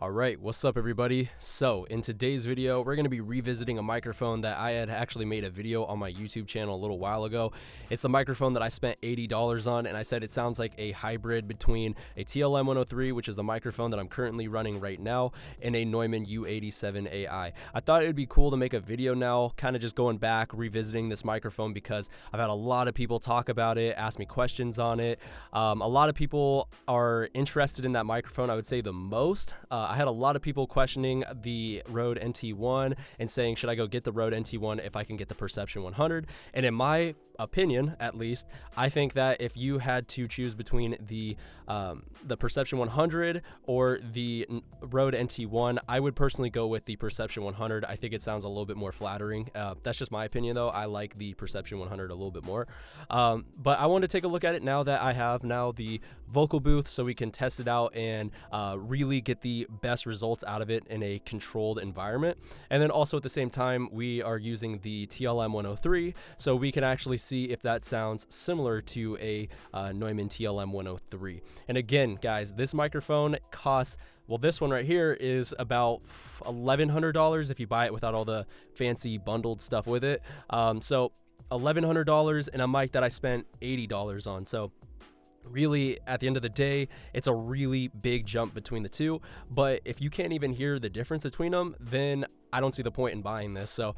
Alright, what's up everybody? So, in today's video, we're going to be revisiting a microphone that I had actually made a video on my YouTube channel a little while ago. It's the microphone that I spent $80 on, and I said it sounds like a hybrid between a TLM-103, which is the microphone that I'm currently running right now, and a Neumann U87AI. I thought it would be cool to make a video now, kind of just going back, revisiting this microphone because I've had a lot of people talk about it, ask me questions on it. A lot of people are interested in that microphone, I would say the most. I had a lot of people questioning the Rode NT1 and saying, should I go get the Rode NT1 if I can get the Perception 100? And in my opinion, at least, I think that if you had to choose between the Perception 100 or the Rode NT1, I would personally go with the Perception 100. I think it sounds a little bit more flattering. That's just my opinion, though. I like the Perception 100 a little bit more. But I want to take a look at it now that I have the vocal booth, so we can test it out and really get the best results out of it in a controlled environment. And then also at the same time, we are using the TLM-103, so we can actually see if that sounds similar to a Neumann TLM-103. And again, guys, this microphone costs, well, this one right here is about $1,100 if you buy it without all the fancy bundled stuff with it. So $1,100 and a mic that I spent $80 on. So really, at the end of the day, it's a really big jump between the two. But if you can't even hear the difference between them, then I don't see the point in buying this. So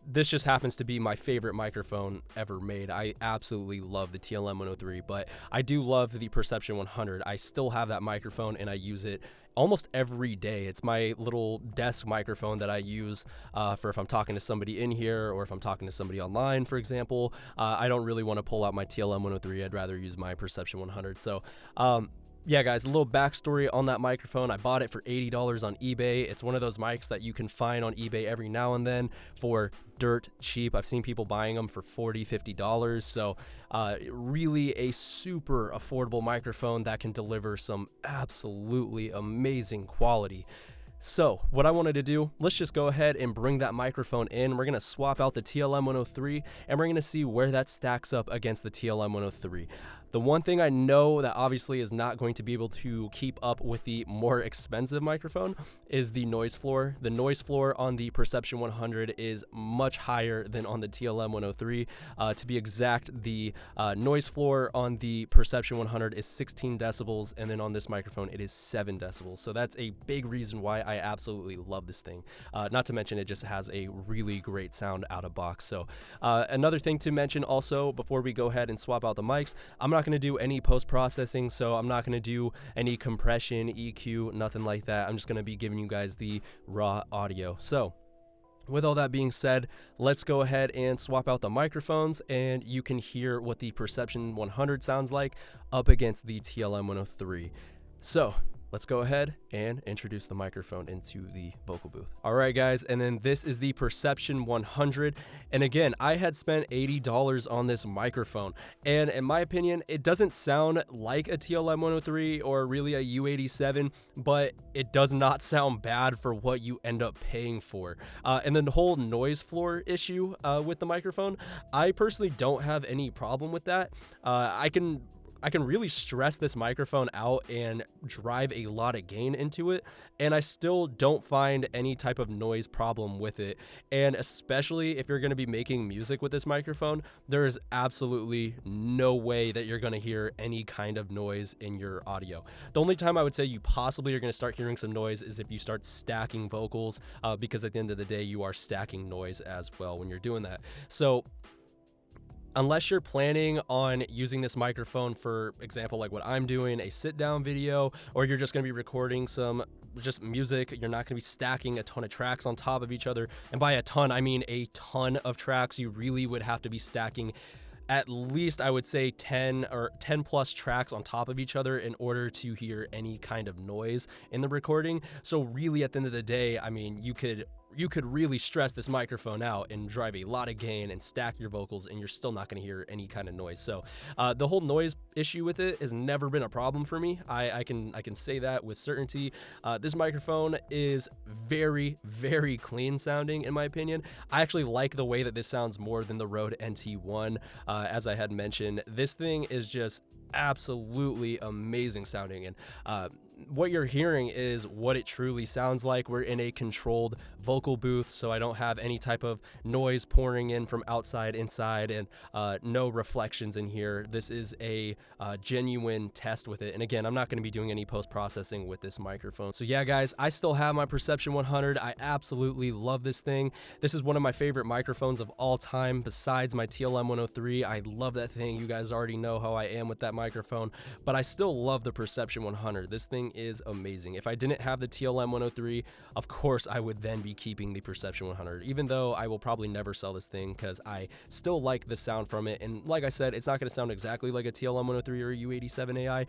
this just happens to be my favorite microphone ever made. I absolutely love the TLM-103, but I do love the Perception 100. I still have that microphone and I use it almost every day. It's my little desk microphone that I use for if I'm talking to somebody in here or if I'm talking to somebody online, for example. I don't really want to pull out my TLM-103. I'd rather use my Perception 100. So yeah, guys, a little backstory on that microphone. I bought it for $80 on eBay. It's one of those mics that you can find on eBay every now and then for dirt cheap. I've seen people buying them for $40, $50. So really a super affordable microphone that can deliver some absolutely amazing quality. So what I wanted to do, let's just go ahead and bring that microphone in. We're going to swap out the TLM-103 and we're going to see where that stacks up against the TLM-103. The one thing I know that obviously is not going to be able to keep up with the more expensive microphone is the noise floor. The noise floor on the Perception 100 is much higher than on the TLM-103. To be exact, the noise floor on the Perception 100 is 16 decibels, and then on this microphone it is 7 decibels. So that's a big reason why I absolutely love this thing. Not to mention it just has a really great sound out of box. So another thing to mention also before we go ahead and swap out the mics, I'm not going to do any post-processing, so I'm not going to do any compression, EQ, nothing like that. I'm just going to be giving you guys the raw audio. So with all that being said, let's go ahead and swap out the microphones and you can hear what the Perception 100 sounds like up against the TLM-103. So let's go ahead and introduce the microphone into the vocal booth. All right, guys, and then this is the Perception 100. And again, I had spent $80 on this microphone. And in my opinion, it doesn't sound like a TLM-103 or really a U87, but it does not sound bad for what you end up paying for. And then the whole noise floor issue with the microphone, I personally don't have any problem with that. I can really stress this microphone out and drive a lot of gain into it, and I still don't find any type of noise problem with it. And especially if you're going to be making music with this microphone, there is absolutely no way that you're going to hear any kind of noise in your audio. The only time I would say you possibly are going to start hearing some noise is if you start stacking vocals, because at the end of the day, you are stacking noise as well when you're doing that. So unless you're planning on using this microphone, for example, like what I'm doing, a sit-down video, or you're just going to be recording some just music, you're not going to be stacking a ton of tracks on top of each other. And by a ton, I mean a ton of tracks. You really would have to be stacking at least, I would say, 10 or 10 plus tracks on top of each other in order to hear any kind of noise in the recording. So really, at the end of the day, I mean, you could really stress this microphone out and drive a lot of gain and stack your vocals, and you're still not going to hear any kind of noise. So the whole noise issue with it has never been a problem for me. I can say that with certainty. This microphone is very, very clean sounding in my opinion. I actually like the way that this sounds more than the Rode NT1. As I had mentioned, this thing is just absolutely amazing sounding, and what you're hearing is what it truly sounds like. We're in a controlled vocal booth, so I don't have any type of noise pouring in from outside inside, and no reflections in here. This is a genuine test with it, and again, I'm not going to be doing any post-processing with this microphone. So yeah, guys, I still have my Perception 100. I absolutely love this thing. This is one of my favorite microphones of all time besides my TLM 103. I love that thing. You guys already know how I am with that microphone, but I still love the Perception 100. This thing is amazing. If I didn't have the TLM 103, of course I would then be keeping the Perception 100, even though I will probably never sell this thing because I still like the sound from it. And like I said, it's not going to sound exactly like a TLM 103 or a U87 AI,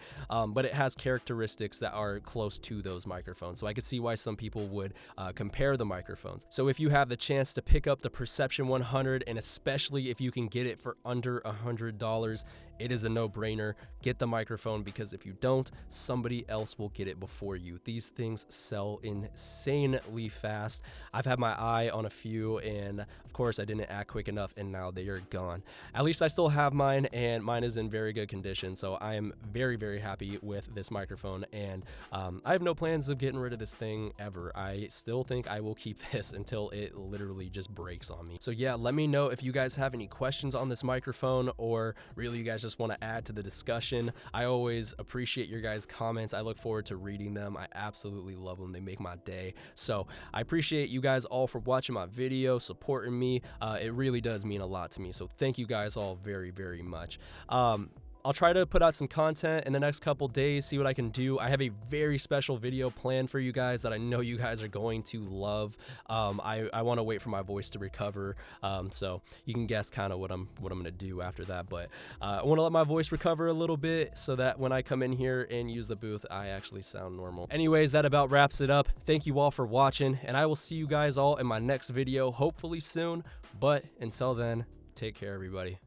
but it has characteristics that are close to those microphones. So I could see why some people would compare the microphones. So if you have the chance to pick up the Perception 100, and especially if you can get it for under $100, it is a no-brainer. Get the microphone, because if you don't, somebody else will get it before you. These things sell insanely fast. I've had my eye on a few, and of course I didn't act quick enough, and now they are gone. At least I still have mine, and mine is in very good condition, so I am very, very happy with this microphone, and I have no plans of getting rid of this thing ever. I still think I will keep this until it literally just breaks on me. So yeah, let me know if you guys have any questions on this microphone, or really you guys just want to add to the discussion. I always appreciate your guys' comments. I look forward to reading them. I absolutely love them. They make my day. So I appreciate you guys all for watching my video, supporting me. It really does mean a lot to me. So thank you guys all very, very much. I'll try to put out some content in the next couple days, see what I can do. I have a very special video planned for you guys that I know you guys are going to love. I want to wait for my voice to recover, so you can guess kind of what I'm going to do after that. But I want to let my voice recover a little bit so that when I come in here and use the booth, I actually sound normal. Anyways, that about wraps it up. Thank you all for watching, and I will see you guys all in my next video, hopefully soon. But until then, take care, everybody.